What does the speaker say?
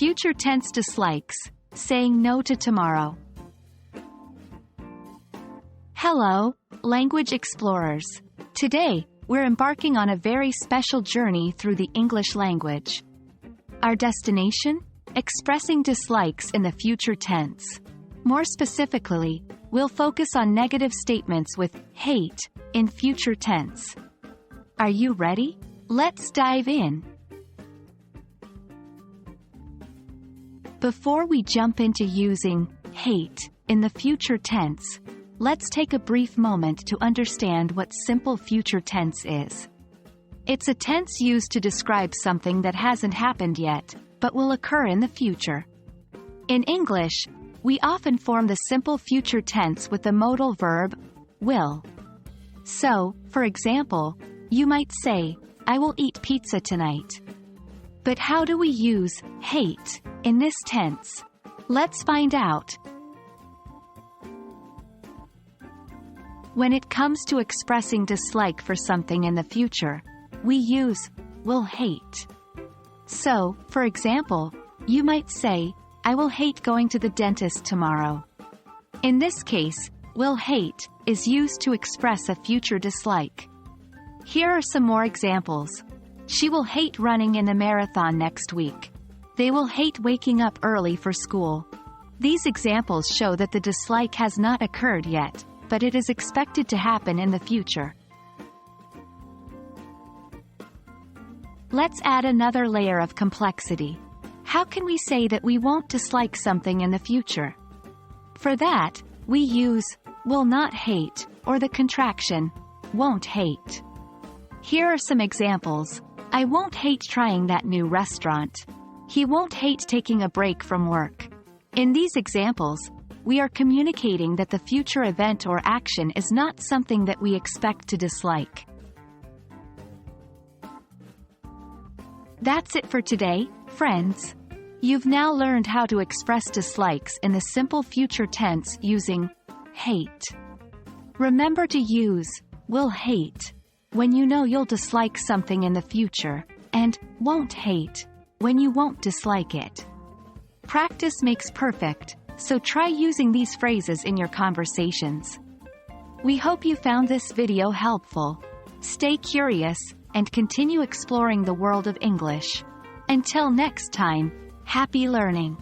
Future tense dislikes, saying no to tomorrow. Hello, language explorers. Today, we're embarking on a very special journey through the English language. Our destination? Expressing dislikes in the future tense. More specifically, we'll focus on negative statements with hate in future tense. Are you ready? Let's dive in. Before we jump into using hate in the future tense, let's take a brief moment to understand what simple future tense is. It's a tense used to describe something that hasn't happened yet, but will occur in the future. In English, we often form the simple future tense with the modal verb will. So, for example, you might say, I will eat pizza tonight. But how do we use hate in this tense? Let's find out. When it comes to expressing dislike for something in the future, we use will hate. So, for example, you might say, I will hate going to the dentist tomorrow. In this case, will hate is used to express a future dislike. Here are some more examples. She will hate running in the marathon next week. They will hate waking up early for school. These examples show that the dislike has not occurred yet, but it is expected to happen in the future. Let's add another layer of complexity. How can we say that we won't dislike something in the future? For that, we use will not hate, or the contraction won't hate. Here are some examples. I won't hate trying that new restaurant. He won't hate taking a break from work. In these examples, we are communicating that the future event or action is not something that we expect to dislike. That's it for today, friends. You've now learned how to express dislikes in the simple future tense using hate. Remember to use will hate when you know you'll dislike something in the future, and won't hate when you won't dislike it. Practice makes perfect, so try using these phrases in your conversations. We hope you found this video helpful. Stay curious, and continue exploring the world of English. Until next time, happy learning!